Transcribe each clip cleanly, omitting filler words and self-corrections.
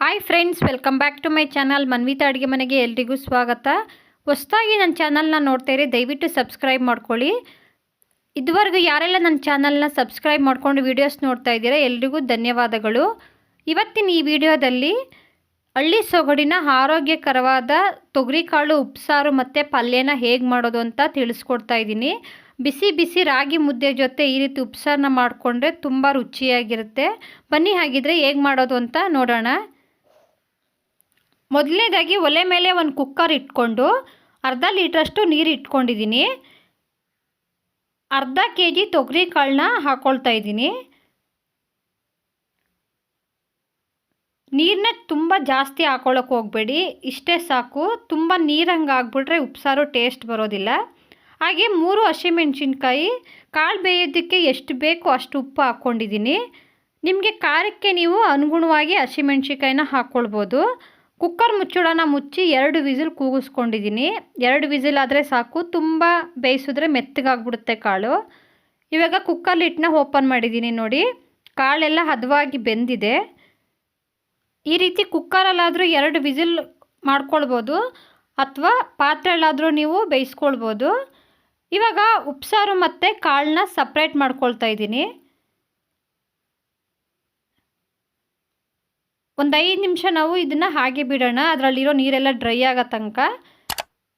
Hi friends, welcome back to my channel Manvitha ಅಡುಗೆ ಮನೆಗೆ ಎಲ್ರಿಗೂ ಸ್ವಾಗತ. ಹೊಸದಾಗಿ ನನ್ನ ಚಾನಲ್ನ ನೋಡ್ತಾಯಿರಿ, ದಯವಿಟ್ಟು ಸಬ್ಸ್ಕ್ರೈಬ್ ಮಾಡ್ಕೊಳ್ಳಿ. ಇದುವರೆಗೂ ಯಾರೆಲ್ಲ ನನ್ನ ಚಾನಲ್ನ ಸಬ್ಸ್ಕ್ರೈಬ್ ಮಾಡ್ಕೊಂಡು ವೀಡಿಯೋಸ್ ನೋಡ್ತಾ ಇದ್ದೀರಾ ಎಲ್ರಿಗೂ ಧನ್ಯವಾದಗಳು. ಇವತ್ತಿನ ಈ ವಿಡಿಯೋದಲ್ಲಿ ಹಳ್ಳಿ ಸೊಗಡಿನ ಆರೋಗ್ಯಕರವಾದ ತೊಗರಿಕಾಳು ಉಪ್ಸಾರು ಮತ್ತು ಪಲ್ಯನ ಹೇಗೆ ಮಾಡೋದು ಅಂತ ತಿಳಿಸ್ಕೊಡ್ತಾ ಇದ್ದೀನಿ. ಬಿಸಿ ಬಿಸಿ ರಾಗಿ ಮುದ್ದೆ ಜೊತೆ ಈ ರೀತಿ ಉಪ್ಸಾರನ್ನ ಮಾಡಿಕೊಂಡ್ರೆ ತುಂಬ ರುಚಿಯಾಗಿರುತ್ತೆ. ಬನ್ನಿ ಹಾಗಿದ್ರೆ ಹೇಗೆ ಮಾಡೋದು ಅಂತ ನೋಡೋಣ. ಮೊದಲನೇದಾಗಿ ಒಲೆ ಮೇಲೆ ಒಂದು ಕುಕ್ಕರ್ ಇಟ್ಕೊಂಡು ಅರ್ಧ ಲೀಟ್ರಷ್ಟು ನೀರು ಇಟ್ಕೊಂಡಿದ್ದೀನಿ. ಅರ್ಧ kg ತೊಗರಿ ಕಾಳನ್ನ ಹಾಕ್ಕೊಳ್ತಾ ಇದ್ದೀನಿ. ನೀರನ್ನ ತುಂಬ ಜಾಸ್ತಿ ಹಾಕೊಳ್ಳೋಕೆ ಹೋಗಬೇಡಿ, ಇಷ್ಟೇ ಸಾಕು. ತುಂಬ ನೀರಂಗೆ ಆಗಿಬಿಟ್ರೆ ಉಪ್ಸಾರು ಟೇಸ್ಟ್ ಬರೋದಿಲ್ಲ. ಹಾಗೆ 3 ಹಸಿಮೆಣಸಿನ್ಕಾಯಿ, ಕಾಳು ಬೇಯೋದಕ್ಕೆ ಎಷ್ಟು ಬೇಕೋ ಅಷ್ಟು ಉಪ್ಪು ಹಾಕ್ಕೊಂಡಿದ್ದೀನಿ. ನಿಮಗೆ ಖಾರಕ್ಕೆ ನೀವು ಅನುಗುಣವಾಗಿ ಹಸಿಮೆಣಸಿನ್ಕಾಯಿನ ಹಾಕ್ಕೊಳ್ಬೋದು. ಕುಕ್ಕರ್ ಮುಚ್ಚಳನ ಮುಚ್ಚಿ 2 ವಿಸಿಲ್ ಕೂಗಿಸ್ಕೊಂಡಿದ್ದೀನಿ. 2 ವಿಸಿಲ್ ಆದರೆ ಸಾಕು, ತುಂಬ ಬೇಯಿಸಿದ್ರೆ ಮೆತ್ತಗಾಗ್ಬಿಡುತ್ತೆ ಕಾಳು. ಇವಾಗ ಕುಕ್ಕರ್ ಲಿಡ್ನ ಓಪನ್ ಮಾಡಿದ್ದೀನಿ. ನೋಡಿ, ಕಾಳೆಲ್ಲ ಹದವಾಗಿ ಬೆಂದಿದೆ. ಈ ರೀತಿ ಕುಕ್ಕರಲ್ಲಾದರೂ 2 ವಿಸಿಲ್ ಮಾಡ್ಕೊಳ್ಬೋದು, ಅಥವಾ ಪಾತ್ರೆಯಲ್ಲಾದರೂ ನೀವು ಬೇಯಿಸ್ಕೊಳ್ಬೋದು. ಇವಾಗ ಉಪ್ಸಾರು ಮತ್ತು ಕಾಳನ್ನ ಸಪ್ರೇಟ್ ಮಾಡ್ಕೊಳ್ತಾ ಇದ್ದೀನಿ. ಒಂದು 5 ನಿಮಿಷ ನಾವು ಇದನ್ನು ಹಾಗೆ ಬಿಡೋಣ, ಅದರಲ್ಲಿರೋ ನೀರೆಲ್ಲ ಡ್ರೈ ಆಗೋ ತನಕ.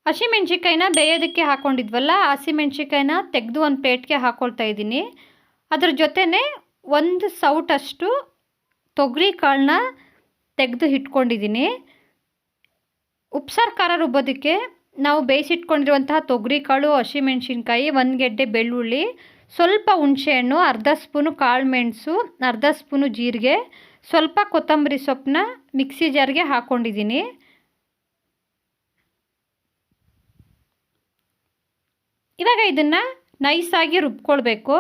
ಹಸಿಮೆಣ್ಸಿಕಾಯಿನ ಬೇಯೋದಕ್ಕೆ ಹಾಕ್ಕೊಂಡಿದ್ವಲ್ಲ, ಹಸಿಮೆಣ್ಸಿಕಾಯಿನ ತೆಗೆದು ಒಂದು ಪ್ಲೇಟ್ಗೆ ಹಾಕ್ಕೊಳ್ತಾ ಇದ್ದೀನಿ. ಅದ್ರ ಜೊತೆನೇ 1 ಸೌಟಷ್ಟು ತೊಗರಿ ಕಾಳನ್ನ ತೆಗೆದು ಇಟ್ಕೊಂಡಿದ್ದೀನಿ. ಉಪ್ಸಾರು ಖಾರ ರುಬ್ಬೋದಕ್ಕೆ ನಾವು ಬೇಯಿಸಿಟ್ಕೊಂಡಿರುವಂತಹ ತೊಗರಿ ಕಾಳು, ಹಸಿಮೆಣ್ಸಿನ್ಕಾಯಿ, 1 ಗೆಡ್ಡೆ ಬೆಳ್ಳುಳ್ಳಿ, ಸ್ವಲ್ಪ ಹುಣಸೆಹಣ್ಣು, ಅರ್ಧ ಸ್ಪೂನು ಕಾಳು ಮೆಣಸು, ಅರ್ಧ ಸ್ಪೂನು ಜೀರಿಗೆ, ಸ್ವಲ್ಪ ಕೊತ್ತಂಬರಿ ಸೊಪ್ಪನ್ನ ಮಿಕ್ಸಿ ಜಾರ್ಗೆ ಹಾಕ್ಕೊಂಡಿದ್ದೀನಿ. ಇವಾಗ ಇದನ್ನು ನೈಸಾಗಿ ರುಬ್ಕೊಳ್ಬೇಕು.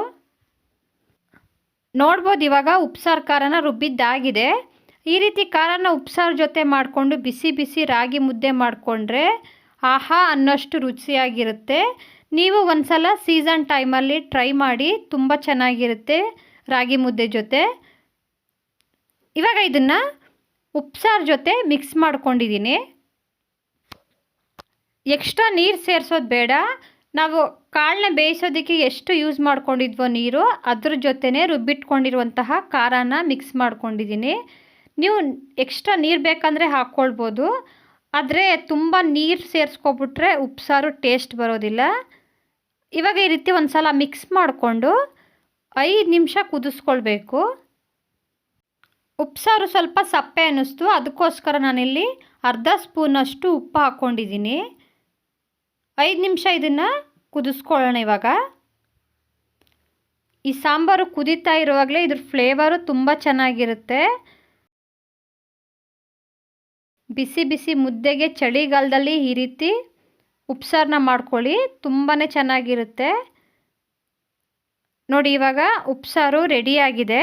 ನೋಡ್ಬೋದು, ಇವಾಗ ಉಪ್ಸಾರು ಖಾರನ ರುಬ್ಬಿದ್ದಾಗಿದೆ. ಈ ರೀತಿ ಖಾರನ ಉಪ್ಸಾರು ಜೊತೆ ಮಾಡಿಕೊಂಡು ಬಿಸಿ ಬಿಸಿ ರಾಗಿ ಮುದ್ದೆ ಮಾಡಿಕೊಂಡ್ರೆ ಆಹಾ ಅನ್ನೋಷ್ಟು ರುಚಿಯಾಗಿರುತ್ತೆ. ನೀವು ಒಂದು ಸಲ ಸೀಸನ್ ಟೈಮಲ್ಲಿ ಟ್ರೈ ಮಾಡಿ, ತುಂಬ ಚೆನ್ನಾಗಿರುತ್ತೆ ರಾಗಿ ಮುದ್ದೆ ಜೊತೆ. ಇವಾಗ ಇದನ್ನು ಉಪ್ಸಾರು ಜೊತೆ ಮಿಕ್ಸ್ ಮಾಡ್ಕೊಂಡಿದ್ದೀನಿ. ಎಕ್ಸ್ಟ್ರಾ ನೀರು ಸೇರಿಸೋದು ಬೇಡ. ನಾವು ಕಾಳನ್ನ ಬೇಯಿಸೋದಕ್ಕೆ ಎಷ್ಟು ಯೂಸ್ ಮಾಡ್ಕೊಂಡಿದ್ವೋ ನೀರು, ಅದ್ರ ಜೊತೆನೇ ರುಬ್ಬಿಟ್ಕೊಂಡಿರುವಂತಹ ಖಾರನ ಮಿಕ್ಸ್ ಮಾಡ್ಕೊಂಡಿದ್ದೀನಿ. ನೀವು ಎಕ್ಸ್ಟ್ರಾ ನೀರು ಬೇಕಂದರೆ ಹಾಕ್ಕೊಳ್ಬೋದು, ಆದರೆ ತುಂಬ ನೀರು ಸೇರಿಸ್ಕೊಬಿಟ್ರೆ ಉಪ್ಸಾರು ಟೇಸ್ಟ್ ಬರೋದಿಲ್ಲ. ಇವಾಗ ಈ ರೀತಿ ಒಂದು ಸಲ ಮಿಕ್ಸ್ ಮಾಡಿಕೊಂಡು 5 ನಿಮಿಷ ಕುದಿಸ್ಕೊಳ್ಬೇಕು. ಉಪ್ಸಾರು ಸ್ವಲ್ಪ ಸಪ್ಪೆ ಅನ್ನಿಸ್ತು, ಅದಕ್ಕೋಸ್ಕರ ನಾನಿಲ್ಲಿ ಅರ್ಧ ಸ್ಪೂನಷ್ಟು ಉಪ್ಪು ಹಾಕ್ಕೊಂಡಿದ್ದೀನಿ. 5 ನಿಮಿಷ ಇದನ್ನು ಕುದಿಸ್ಕೊಳ್ಳೋಣ. ಇವಾಗ ಈ ಸಾಂಬಾರು ಕುದೀತಾ ಇರುವಾಗಲೇ ಇದ್ರ ಫ್ಲೇವರು ತುಂಬ ಚೆನ್ನಾಗಿರುತ್ತೆ. ಬಿಸಿ ಬಿಸಿ ಮುದ್ದೆಗೆ ಚಳಿಗಾಲದಲ್ಲಿ ಈ ರೀತಿ ಉಪ್ಸಾರನ್ನ ಮಾಡ್ಕೊಳ್ಳಿ, ತುಂಬಾ ಚೆನ್ನಾಗಿರುತ್ತೆ. ನೋಡಿ, ಇವಾಗ ಉಪ್ಸಾರು ರೆಡಿಯಾಗಿದೆ.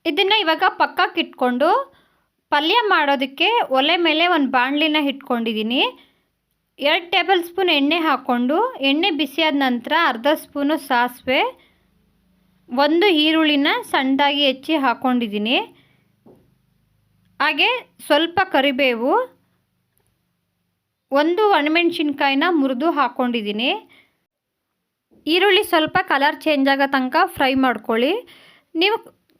ಇದನ್ನು ಇವಾಗ ಪಕ್ಕಕ್ಕೆ ಇಟ್ಕೊಂಡು ಪಲ್ಯ ಮಾಡೋದಕ್ಕೆ ಒಲೆ ಮೇಲೆ ಒಂದು ಬಾಣಲಿನ ಇಟ್ಕೊಂಡಿದ್ದೀನಿ. 2 ಟೇಬಲ್ ಸ್ಪೂನ್ ಎಣ್ಣೆ ಹಾಕ್ಕೊಂಡು, ಎಣ್ಣೆ ಬಿಸಿಯಾದ ನಂತರ ಅರ್ಧ ಸ್ಪೂನು ಸಾಸಿವೆ, 1 ಈರುಳ್ಳಿನ ಸಣ್ಣದಾಗಿ ಹೆಚ್ಚಿ ಹಾಕ್ಕೊಂಡಿದ್ದೀನಿ. ಹಾಗೆ ಸ್ವಲ್ಪ ಕರಿಬೇವು, 1 ಒಣಮೆಣಸಿನ್ಕಾಯಿನ ಮುರಿದು ಹಾಕ್ಕೊಂಡಿದ್ದೀನಿ. ಈರುಳ್ಳಿ ಸ್ವಲ್ಪ ಕಲರ್ ಚೇಂಜ್ ಆಗೋ ತನಕ ಫ್ರೈ ಮಾಡ್ಕೊಳ್ಳಿ. ನೀವು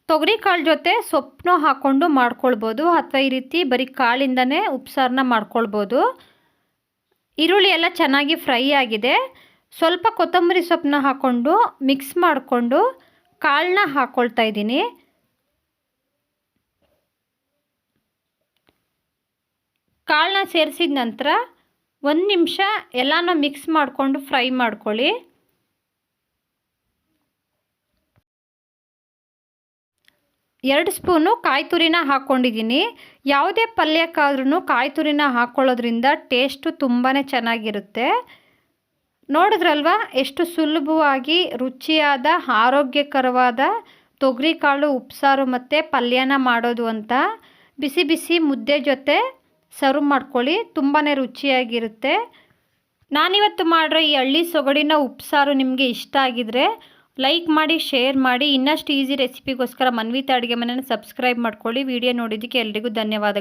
ತೊಗರಿ ಕಾಳು ಜೊತೆ ಸೊಪ್ಪನ್ನು ಹಾಕ್ಕೊಂಡು ಮಾಡ್ಕೊಳ್ಬೋದು, ಅಥವಾ ಈ ರೀತಿ ಬರೀ ಕಾಳಿಂದನೇ ಉಪ್ಸಾರನ್ನ ಮಾಡ್ಕೊಳ್ಬೋದು. ಈರುಳ್ಳಿ ಎಲ್ಲ ಚೆನ್ನಾಗಿ ಫ್ರೈ ಆಗಿದೆ. ಸ್ವಲ್ಪ ಕೊತ್ತಂಬರಿ ಸೊಪ್ಪನ್ನ ಹಾಕ್ಕೊಂಡು ಮಿಕ್ಸ್ ಮಾಡಿಕೊಂಡು ಕಾಳನ್ನ ಹಾಕ್ಕೊಳ್ತಾ ಇದ್ದೀನಿ. ಕಾಳನ್ನ ಸೇರಿಸಿದ ನಂತರ 1 ನಿಮಿಷ ಎಲ್ಲನೂ ಮಿಕ್ಸ್ ಮಾಡಿಕೊಂಡು ಫ್ರೈ ಮಾಡ್ಕೊಳ್ಳಿ. ಎರಡು ಸ್ಪೂನು ಕಾಯಿ ತುರಿನ ಹಾಕ್ಕೊಂಡಿದ್ದೀನಿ. ಯಾವುದೇ ಪಲ್ಯಕ್ಕಾದ್ರೂ ಕಾಯಿ ತುರಿನ ಹಾಕ್ಕೊಳ್ಳೋದ್ರಿಂದ ಟೇಸ್ಟು ತುಂಬಾ ಚೆನ್ನಾಗಿರುತ್ತೆ. ನೋಡಿದ್ರಲ್ವ ಎಷ್ಟು ಸುಲಭವಾಗಿ ರುಚಿಯಾದ ಆರೋಗ್ಯಕರವಾದ ತೊಗರಿಕಾಳು ಉಪ್ಸಾರು ಮತ್ತು ಪಲ್ಯನ ಮಾಡೋದು ಅಂತ. ಬಿಸಿ ಬಿಸಿ ಮುದ್ದೆ ಜೊತೆ ಸರ್ವ್ ಮಾಡ್ಕೊಳ್ಳಿ, ತುಂಬಾ ರುಚಿಯಾಗಿರುತ್ತೆ. ನಾನಿವತ್ತು ಮಾಡಿರೋ ಈ ಹಳ್ಳಿ ಸೊಗಡಿನ ಉಪ್ಸಾರು ನಿಮಗೆ ಇಷ್ಟ ಆಗಿದರೆ ಲೈಕ್ ಮಾಡಿ, ಶೇರ್ ಮಾಡಿ. ಇನ್ನಷ್ಟು ಈಸಿ ರೆಸಿಪಿಗೋಸ್ಕರ ಮನ್ವಿತಾ ಅಡುಗೆ ಮನೆಯನ್ನು ಸಬ್ಸ್ಕ್ರೈಬ್ ಮಾಡ್ಕೊಳ್ಳಿ. ವಿಡಿಯೋ ನೋಡಿದ್ದಕ್ಕೆ ಎಲ್ರಿಗೂ ಧನ್ಯವಾದಗಳು.